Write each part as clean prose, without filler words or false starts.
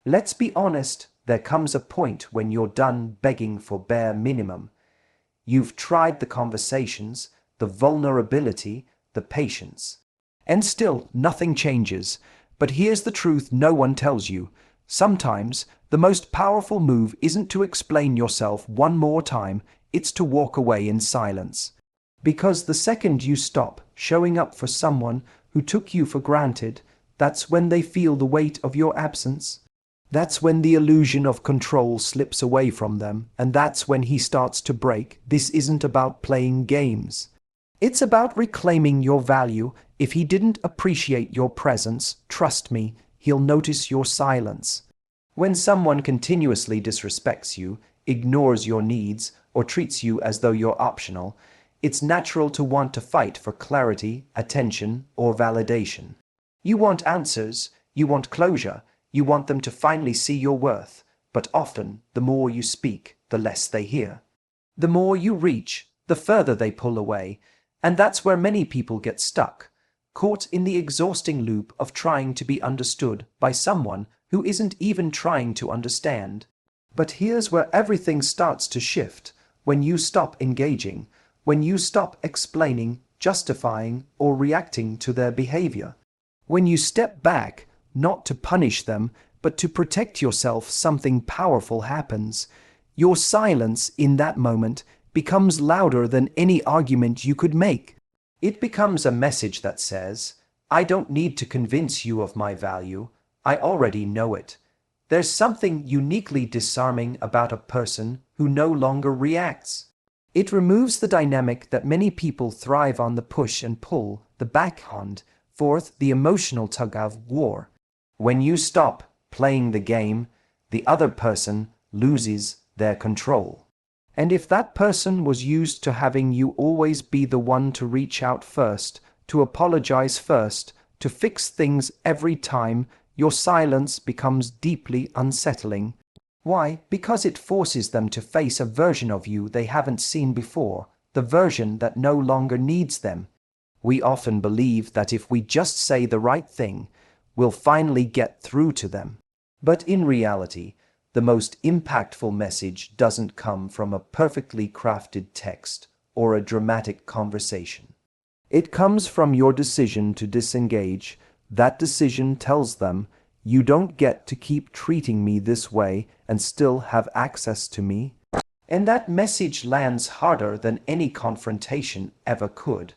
Let's be honest, there comes a point when you're done begging for bare minimum. You've tried the conversations, the vulnerability, the patience. And still, nothing changes. But here's the truth no one tells you. Sometimes, the most powerful move isn't to explain yourself one more time, it's to walk away in silence. Because the second you stop showing up for someone who took you for granted, that's when they feel the weight of your absence. That's when the illusion of control slips away from them, and that's when he starts to break. This isn't about playing games. It's about reclaiming your value. If he didn't appreciate your presence, trust me, he'll notice your silence. When someone continuously disrespects you, ignores your needs, or treats you as though you're optional, it's natural to want to fight for clarity, attention, or validation. You want answers, you want closure, you want them to finally see your worth, but often the more you speak, the less they hear. The more you reach, the further they pull away, and that's where many people get stuck, caught in the exhausting loop of trying to be understood by someone who isn't even trying to understand. But here's where everything starts to shift, when you stop engaging, when you stop explaining, justifying, or reacting to their behavior. When you step back, not to punish them, but to protect yourself, something powerful happens. Your silence in that moment becomes louder than any argument you could make. It becomes a message that says, I don't need to convince you of my value, I already know it. There's something uniquely disarming about a person who no longer reacts. It removes the dynamic that many people thrive on, the push and pull, the backhand, forth, the emotional tug-of-war. When you stop playing the game, the other person loses their control. And if that person was used to having you always be the one to reach out first, to apologize first, to fix things every time, your silence becomes deeply unsettling. Why? Because it forces them to face a version of you they haven't seen before, the version that no longer needs them. We often believe that if we just say the right thing, we'll finally get through to them. But in reality, the most impactful message doesn't come from a perfectly crafted text or a dramatic conversation. It comes from your decision to disengage. That decision tells them, you don't get to keep treating me this way and still have access to me. And that message lands harder than any confrontation ever could.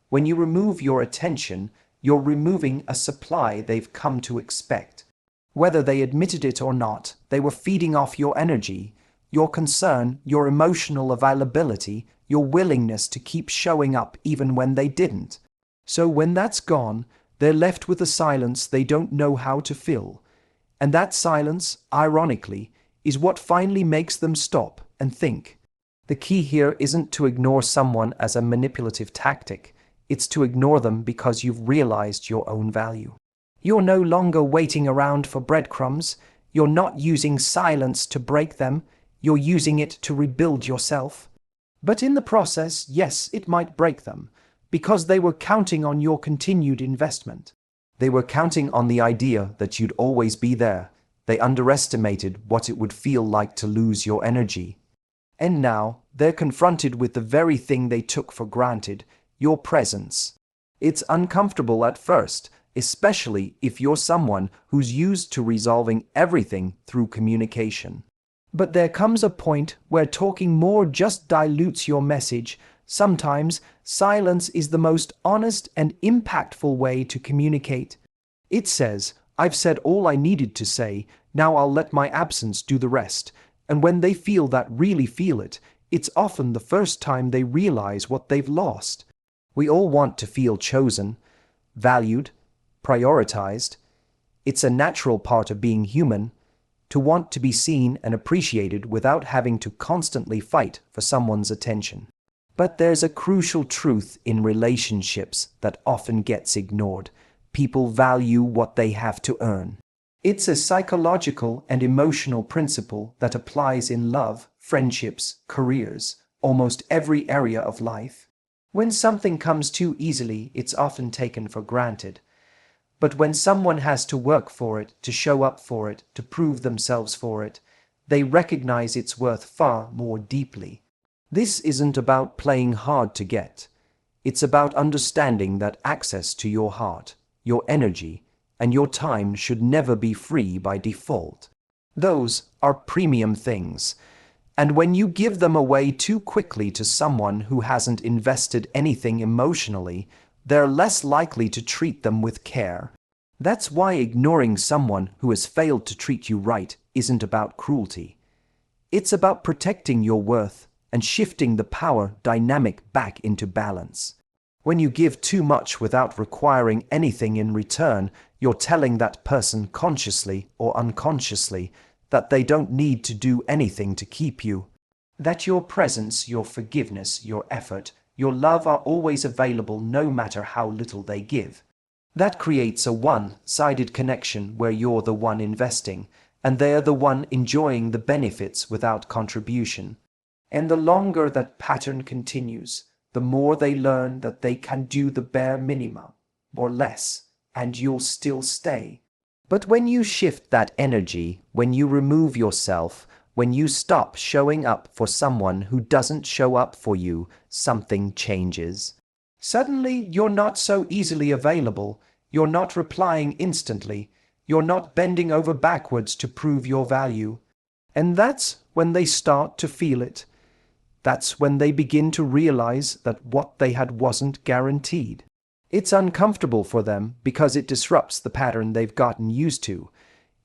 When you remove your attention, you're removing a supply they've come to expect. Whether they admitted it or not, they were feeding off your energy, your concern, your emotional availability, your willingness to keep showing up even when they didn't. So when that's gone, they're left with a silence they don't know how to fill. And that silence, ironically, is what finally makes them stop and think. The key here isn't to ignore someone as a manipulative tactic. It's to ignore them because you've realized your own value. You're no longer waiting around for breadcrumbs. You're not using silence to break them. You're using it to rebuild yourself. But in the process, yes, it might break them, because they were counting on your continued investment. They were counting on the idea that you'd always be there. They underestimated what it would feel like to lose your energy. And now, they're confronted with the very thing they took for granted, your presence. It's uncomfortable at first, especially if you're someone who's used to resolving everything through communication. But there comes a point where talking more just dilutes your message. Sometimes, silence is the most honest and impactful way to communicate. It says, I've said all I needed to say, now I'll let my absence do the rest. And when they feel that, really feel it, it's often the first time they realize what they've lost. We all want to feel chosen, valued, prioritized. It's a natural part of being human, to want to be seen and appreciated without having to constantly fight for someone's attention. But there's a crucial truth in relationships that often gets ignored. People value what they have to earn. It's a psychological and emotional principle that applies in love, friendships, careers, almost every area of life. When something comes too easily, it's often taken for granted. But when someone has to work for it, to show up for it, to prove themselves for it, they recognize its worth far more deeply. This isn't about playing hard to get. It's about understanding that access to your heart, your energy, and your time should never be free by default. Those are premium things. And when you give them away too quickly to someone who hasn't invested anything emotionally, they're less likely to treat them with care. That's why ignoring someone who has failed to treat you right isn't about cruelty. It's about protecting your worth and shifting the power dynamic back into balance. When you give too much without requiring anything in return, you're telling that person consciously or unconsciously that they don't need to do anything to keep you. That your presence, your forgiveness, your effort, your love are always available no matter how little they give. That creates a one-sided connection where you're the one investing, and they're the one enjoying the benefits without contribution. And the longer that pattern continues, the more they learn that they can do the bare minimum, or less, and you'll still stay. But when you shift that energy, when you remove yourself, when you stop showing up for someone who doesn't show up for you, something changes. Suddenly, you're not so easily available, you're not replying instantly, you're not bending over backwards to prove your value. And that's when they start to feel it. That's when they begin to realize that what they had wasn't guaranteed. It's uncomfortable for them because it disrupts the pattern they've gotten used to.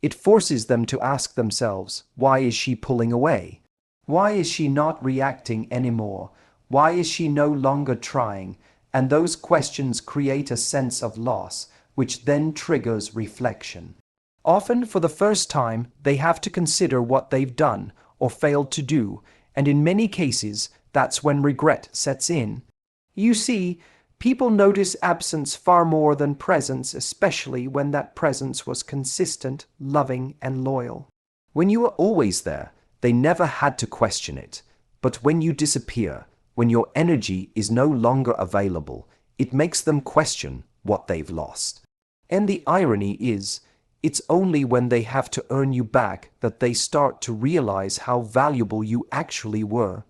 It forces them to ask themselves, why is she pulling away? Why is she not reacting anymore? Why is she no longer trying? And those questions create a sense of loss, which then triggers reflection. Often, for the first time, they have to consider what they've done or failed to do, and in many cases, that's when regret sets in. You see, people notice absence far more than presence, especially when that presence was consistent, loving, and loyal. When you are always there, they never had to question it. But when you disappear, when your energy is no longer available, it makes them question what they've lost. And the irony is, it's only when they have to earn you back that they start to realize how valuable you actually were.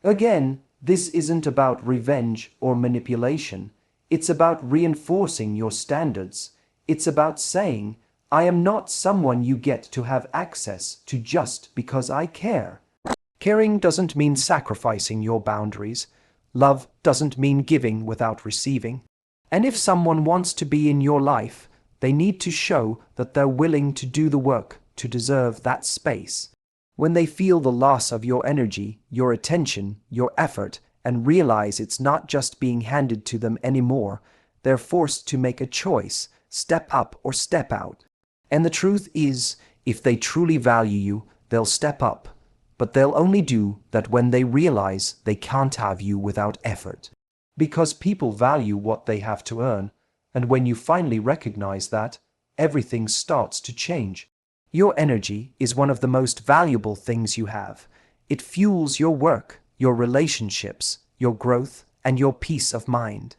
Again, this isn't about revenge or manipulation. It's about reinforcing your standards. It's about saying, I am not someone you get to have access to just because I care. Caring doesn't mean sacrificing your boundaries. Love doesn't mean giving without receiving. And if someone wants to be in your life, they need to show that they're willing to do the work to deserve that space. When they feel the loss of your energy, your attention, your effort, and realize it's not just being handed to them anymore, they're forced to make a choice, step up or step out. And the truth is, if they truly value you, they'll step up. But they'll only do that when they realize they can't have you without effort. Because people value what they have to earn, and when you finally recognize that, everything starts to change. Your energy is one of the most valuable things you have. It fuels your work, your relationships, your growth, and your peace of mind.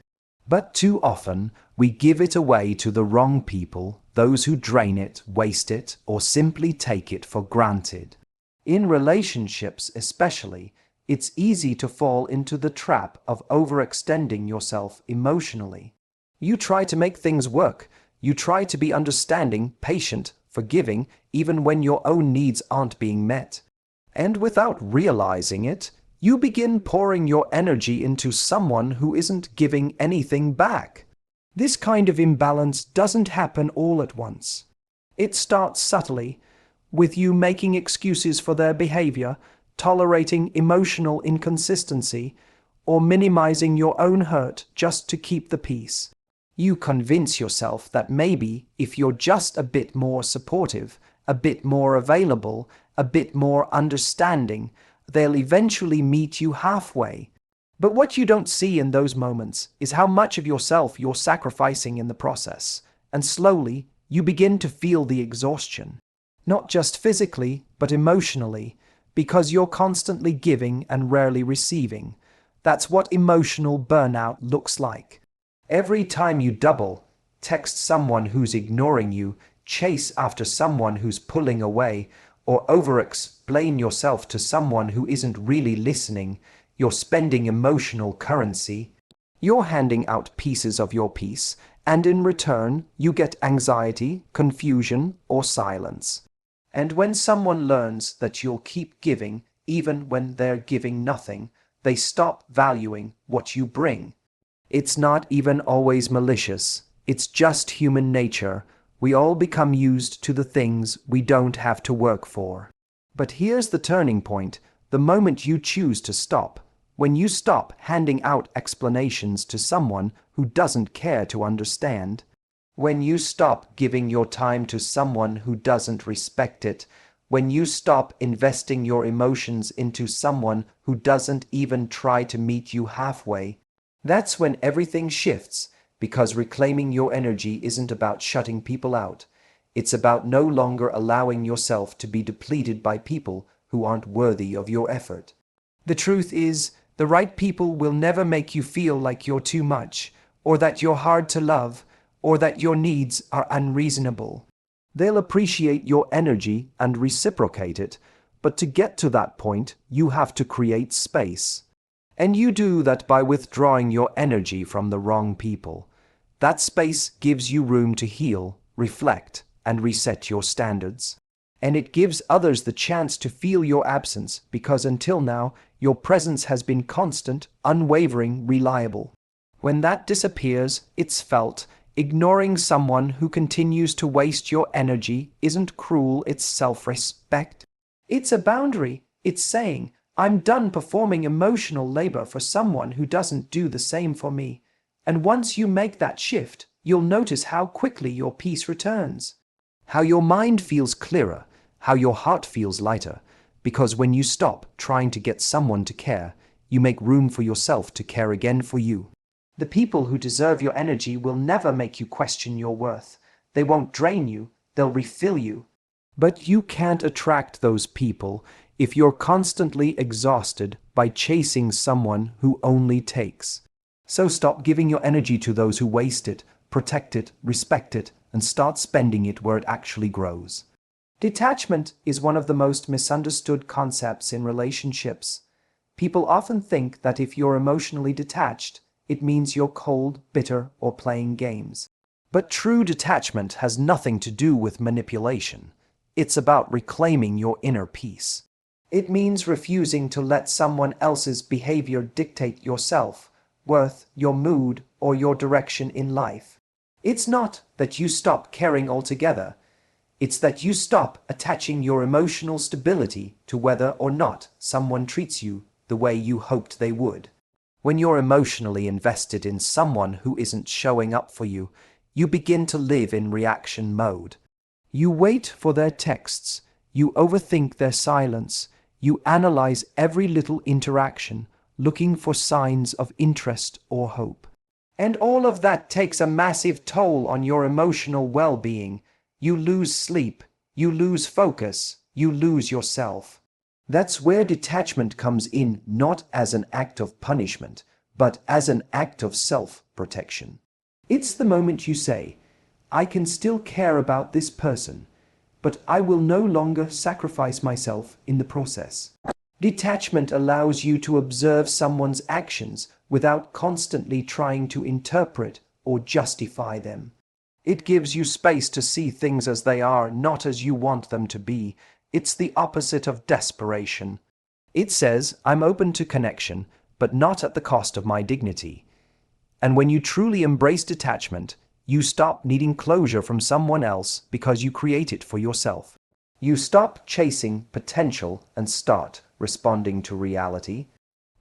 But too often, we give it away to the wrong people, those who drain it, waste it, or simply take it for granted. In relationships especially, it's easy to fall into the trap of overextending yourself emotionally. You try to make things work. You try to be understanding, patient, forgiving, even when your own needs aren't being met. And without realizing it, you begin pouring your energy into someone who isn't giving anything back. This kind of imbalance doesn't happen all at once. It starts subtly, with you making excuses for their behavior, tolerating emotional inconsistency, or minimizing your own hurt just to keep the peace. You convince yourself that maybe if you're just a bit more supportive, a bit more available, a bit more understanding, they'll eventually meet you halfway. But what you don't see in those moments is how much of yourself you're sacrificing in the process, and slowly you begin to feel the exhaustion. Not just physically, but emotionally, because you're constantly giving and rarely receiving. That's what emotional burnout looks like. Every time you double, text someone who's ignoring you, chase after someone who's pulling away, or over-explain yourself to someone who isn't really listening, you're spending emotional currency. You're handing out pieces of your peace, and in return, you get anxiety, confusion, or silence. And when someone learns that you'll keep giving, even when they're giving nothing, they stop valuing what you bring. It's not even always malicious. It's just human nature. We all become used to the things we don't have to work for. But here's the turning point, the moment you choose to stop. When you stop handing out explanations to someone who doesn't care to understand. When you stop giving your time to someone who doesn't respect it. When you stop investing your emotions into someone who doesn't even try to meet you halfway. That's when everything shifts. Because reclaiming your energy isn't about shutting people out. It's about no longer allowing yourself to be depleted by people who aren't worthy of your effort. The truth is, the right people will never make you feel like you're too much, or that you're hard to love, or that your needs are unreasonable. They'll appreciate your energy and reciprocate it, but to get to that point, you have to create space. And you do that by withdrawing your energy from the wrong people. That space gives you room to heal, reflect, and reset your standards. And it gives others the chance to feel your absence because until now, your presence has been constant, unwavering, reliable. When that disappears, it's felt. Ignoring someone who continues to waste your energy isn't cruel, it's self-respect. It's a boundary. It's saying, I'm done performing emotional labor for someone who doesn't do the same for me. And once you make that shift, you'll notice how quickly your peace returns. How your mind feels clearer, how your heart feels lighter. Because when you stop trying to get someone to care, you make room for yourself to care again for you. The people who deserve your energy will never make you question your worth. They won't drain you, they'll refill you. But you can't attract those people if you're constantly exhausted by chasing someone who only takes. So stop giving your energy to those who waste it, protect it, respect it, and start spending it where it actually grows. Detachment is one of the most misunderstood concepts in relationships. People often think that if you're emotionally detached, it means you're cold, bitter, or playing games. But true detachment has nothing to do with manipulation. It's about reclaiming your inner peace. It means refusing to let someone else's behavior dictate your self-worth, your mood, or your direction in life. It's not that you stop caring altogether. It's that you stop attaching your emotional stability to whether or not someone treats you the way you hoped they would. When you're emotionally invested in someone who isn't showing up for you, you begin to live in reaction mode. You wait for their texts, you overthink their silence, you analyze every little interaction, looking for signs of interest or hope. And all of that takes a massive toll on your emotional well-being. You lose sleep, you lose focus, you lose yourself. That's where detachment comes in, not as an act of punishment, but as an act of self-protection. It's the moment you say, I can still care about this person, but I will no longer sacrifice myself in the process. Detachment allows you to observe someone's actions without constantly trying to interpret or justify them. It gives you space to see things as they are, not as you want them to be. It's the opposite of desperation. It says, I'm open to connection, but not at the cost of my dignity. And when you truly embrace detachment, you stop needing closure from someone else because you create it for yourself. You stop chasing potential and start responding to reality.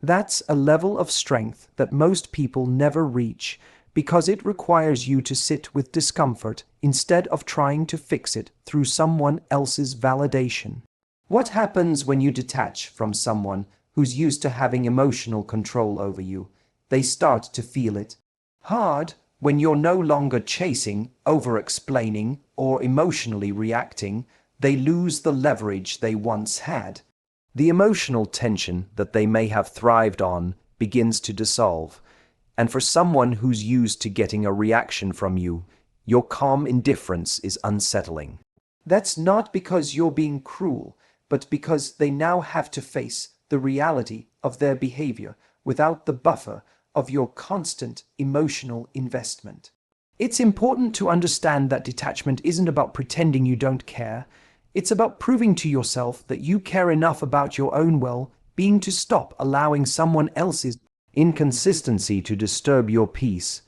That's a level of strength that most people never reach because it requires you to sit with discomfort instead of trying to fix it through someone else's validation. What happens when you detach from someone who's used to having emotional control over you? They start to feel it. Hard when you're no longer chasing, over-explaining, or emotionally reacting. They lose the leverage they once had. The emotional tension that they may have thrived on begins to dissolve. And for someone who's used to getting a reaction from you, Your calm indifference is unsettling. That's not because you're being cruel, but because they now have to face the reality of their behavior without the buffer of your constant emotional investment. It's important to understand that detachment isn't about pretending you don't care. It's about proving to yourself that you care enough about your own well-being to stop allowing someone else's inconsistency to disturb your peace.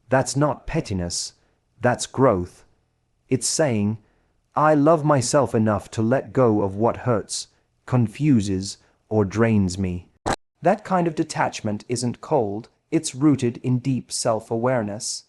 That's not pettiness, that's growth. It's saying, I love myself enough to let go of what hurts, confuses, or drains me. That kind of detachment isn't cold, it's rooted in deep self-awareness.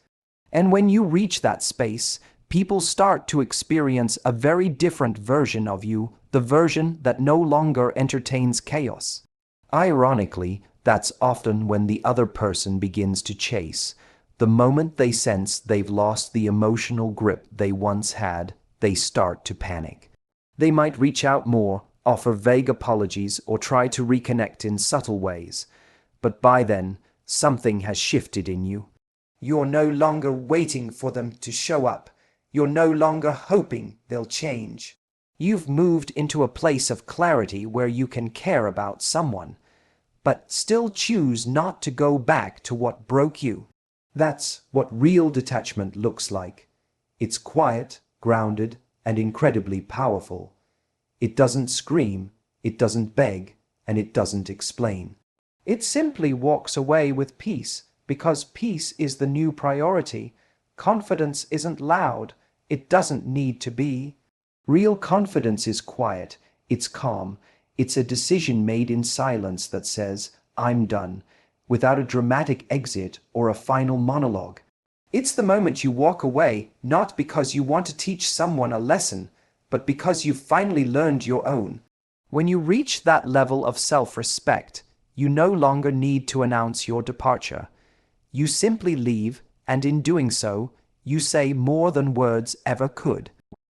And when you reach that space, people start to experience a very different version of you, the version that no longer entertains chaos. Ironically, that's often when the other person begins to chase. The moment they sense they've lost the emotional grip they once had, they start to panic. They might reach out more, offer vague apologies, or try to reconnect in subtle ways. But by then, something has shifted in you. You're no longer waiting for them to show up. You're no longer hoping they'll change. You've moved into a place of clarity where you can care about someone, but still choose not to go back to what broke you. That's what real detachment looks like. It's quiet, grounded, and incredibly powerful. It doesn't scream, it doesn't beg, and it doesn't explain. It simply walks away with peace, because peace is the new priority. Confidence isn't loud, it doesn't need to be. Real confidence is quiet, it's calm, it's a decision made in silence that says, I'm done, without a dramatic exit or a final monologue. It's the moment you walk away, not because you want to teach someone a lesson, but because you've finally learned your own. When you reach that level of self-respect, you no longer need to announce your departure. You simply leave, and in doing so, you say more than words ever could.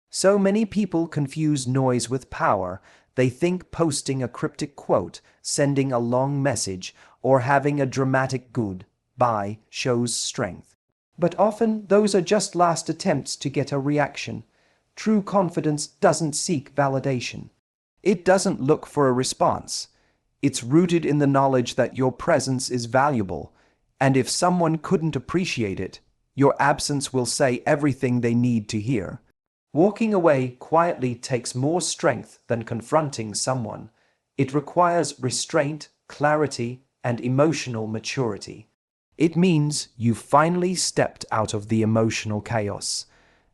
So many people confuse noise with power. They think posting a cryptic quote, sending a long message, or having a dramatic goodbye shows strength. But often those are just last attempts to get a reaction. True confidence doesn't seek validation. It doesn't look for a response. It's rooted in the knowledge that your presence is valuable, and if someone couldn't appreciate it, your absence will say everything they need to hear. Walking away quietly takes more strength than confronting someone. It requires restraint, clarity, and emotional maturity. It means you've finally stepped out of the emotional chaos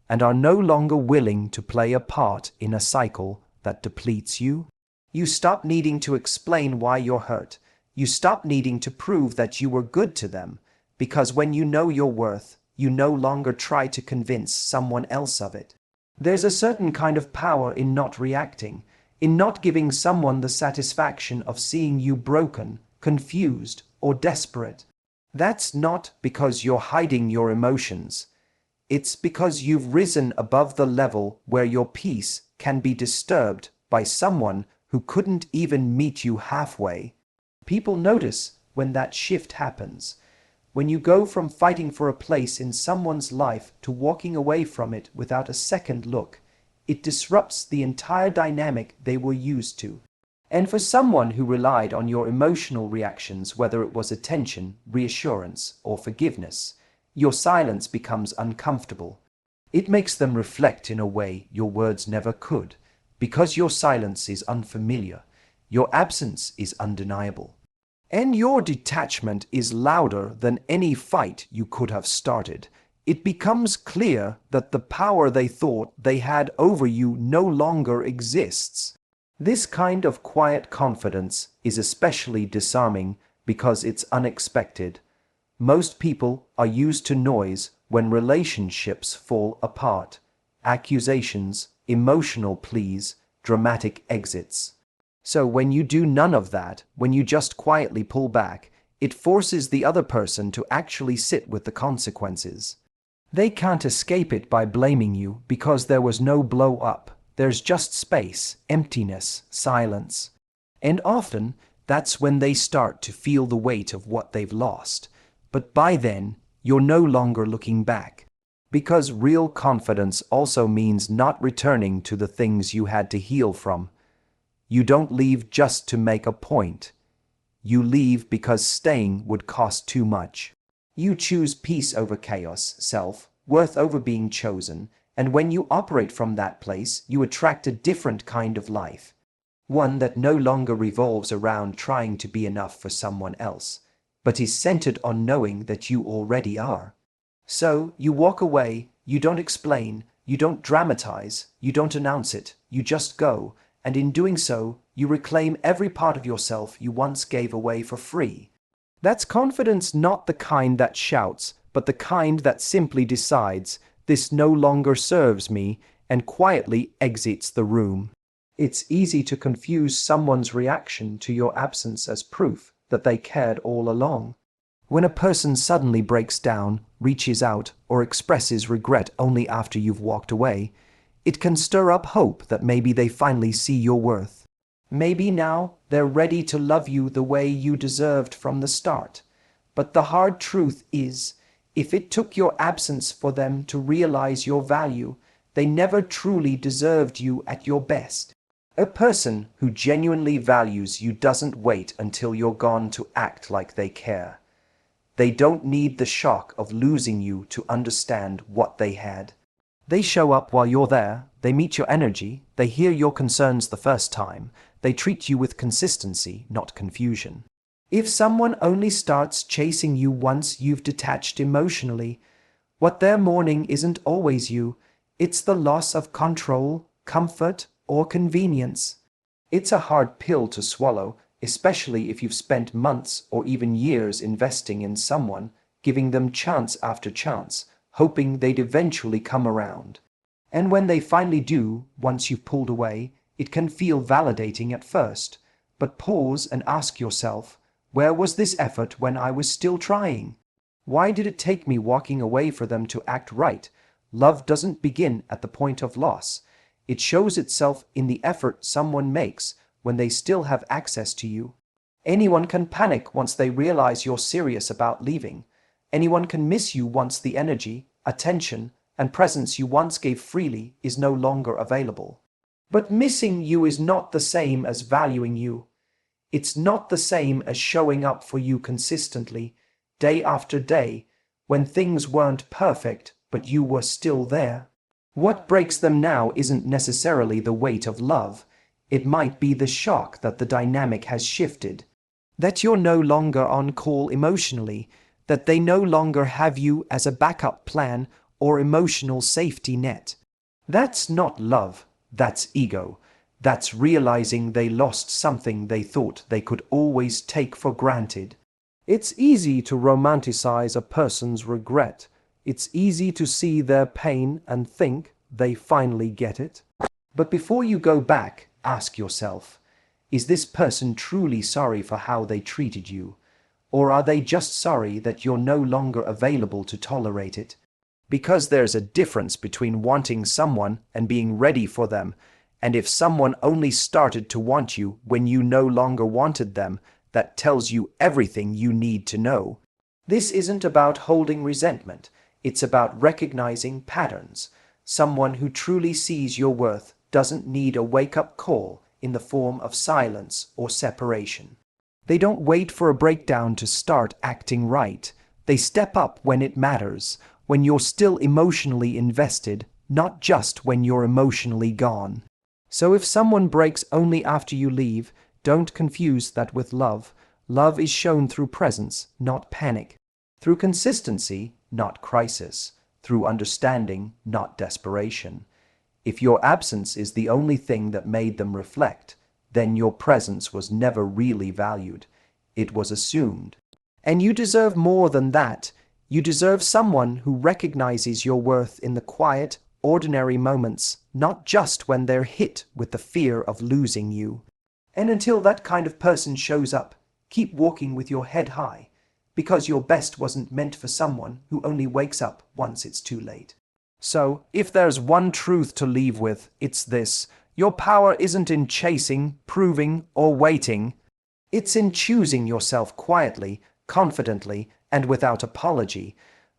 and are no longer willing to play a part in a cycle that depletes you. You stop needing to explain why you're hurt. You stop needing to prove that you were good to them, because when you know your worth, you no longer try to convince someone else of it. There's a certain kind of power in not reacting, in not giving someone the satisfaction of seeing you broken, confused, or desperate. That's not because you're hiding your emotions. It's because you've risen above the level where your peace can be disturbed by someone who couldn't even meet you halfway. People notice when that shift happens. When you go from fighting for a place in someone's life to walking away from it without a second look, it disrupts the entire dynamic they were used to. And for someone who relied on your emotional reactions, whether it was attention, reassurance, or forgiveness, your silence becomes uncomfortable. It makes them reflect in a way your words never could, because your silence is unfamiliar, your absence is undeniable. And your detachment is louder than any fight you could have started. It becomes clear that the power they thought they had over you no longer exists. This kind of quiet confidence is especially disarming because it's unexpected. Most people are used to noise when relationships fall apart, accusations, emotional pleas, dramatic exits. So when you do none of that, when you just quietly pull back, it forces the other person to actually sit with the consequences. They can't escape it by blaming you because there was no blow up. There's just space, emptiness, silence. And often, that's when they start to feel the weight of what they've lost. But by then, you're no longer looking back. Because real confidence also means not returning to the things you had to heal from. You don't leave just to make a point. You leave because staying would cost too much. You choose peace over chaos, self-worth over being chosen, and when you operate from that place, you attract a different kind of life. One that no longer revolves around trying to be enough for someone else, but is centered on knowing that you already are. So, you walk away, you don't explain, you don't dramatize, you don't announce it, you just go, and in doing so, you reclaim every part of yourself you once gave away for free. That's confidence, not the kind that shouts, but the kind that simply decides, this no longer serves me, and quietly exits the room. It's easy to confuse someone's reaction to your absence as proof that they cared all along. When a person suddenly breaks down, reaches out, or expresses regret only after you've walked away, it can stir up hope that maybe they finally see your worth. Maybe now they're ready to love you the way you deserved from the start. But the hard truth is, if it took your absence for them to realize your value, they never truly deserved you at your best. A person who genuinely values you doesn't wait until you're gone to act like they care. They don't need the shock of losing you to understand what they had. They show up while you're there, they meet your energy, they hear your concerns the first time, they treat you with consistency, not confusion. If someone only starts chasing you once you've detached emotionally, what they're mourning isn't always you, it's the loss of control, comfort, or convenience. It's a hard pill to swallow, especially if you've spent months or even years investing in someone, giving them chance after chance, hoping they'd eventually come around. And when they finally do, once you've pulled away, it can feel validating at first. But pause and ask yourself, where was this effort when I was still trying? Why did it take me walking away for them to act right? Love doesn't begin at the point of loss. It shows itself in the effort someone makes when they still have access to you. Anyone can panic once they realize you're serious about leaving. Anyone can miss you once the energy, attention, and presence you once gave freely is no longer available. But missing you is not the same as valuing you. It's not the same as showing up for you consistently, day after day, when things weren't perfect, but you were still there. What breaks them now isn't necessarily the weight of love. It might be the shock that the dynamic has shifted, that you're no longer on call emotionally, that they no longer have you as a backup plan or emotional safety net. That's not love, that's ego. That's realizing they lost something they thought they could always take for granted. It's easy to romanticize a person's regret. It's easy to see their pain and think they finally get it. But before you go back, ask yourself, is this person truly sorry for how they treated you? Or are they just sorry that you're no longer available to tolerate it? Because there's a difference between wanting someone and being ready for them. And if someone only started to want you when you no longer wanted them, that tells you everything you need to know. This isn't about holding resentment. It's about recognizing patterns. Someone who truly sees your worth doesn't need a wake-up call in the form of silence or separation. They don't wait for a breakdown to start acting right. They step up when it matters, when you're still emotionally invested, not just when you're emotionally gone. So if someone breaks only after you leave, don't confuse that with love. Love is shown through presence, not panic. Through consistency, not crisis. Through understanding, not desperation. If your absence is the only thing that made them reflect, then your presence was never really valued. It was assumed. And you deserve more than that. You deserve someone who recognizes your worth in the quiet, ordinary moments, not just when they're hit with the fear of losing you. And until that kind of person shows up, keep walking with your head high, because your best wasn't meant for someone who only wakes up once it's too late. So, if there's one truth to leave with, it's this. Your power isn't in chasing, proving, or waiting. It's in choosing yourself quietly, confidently, and without apology.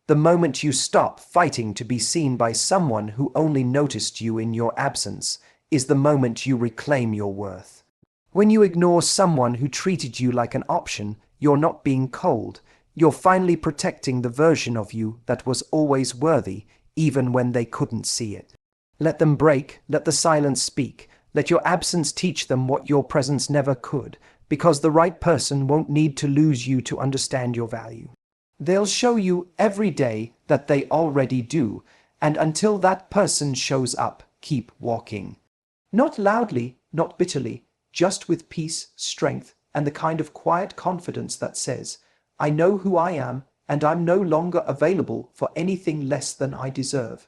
The moment you stop fighting to be seen by someone who only noticed you in your absence is the moment you reclaim your worth. When you ignore someone who treated you like an option, you're not being cold. You're finally protecting the version of you that was always worthy, even when they couldn't see it. Let them break, let the silence speak, let your absence teach them what your presence never could, because the right person won't need to lose you to understand your value. They'll show you every day that they already do, and until that person shows up, keep walking. Not loudly, not bitterly, just with peace, strength, and the kind of quiet confidence that says, I know who I am, and I'm no longer available for anything less than I deserve.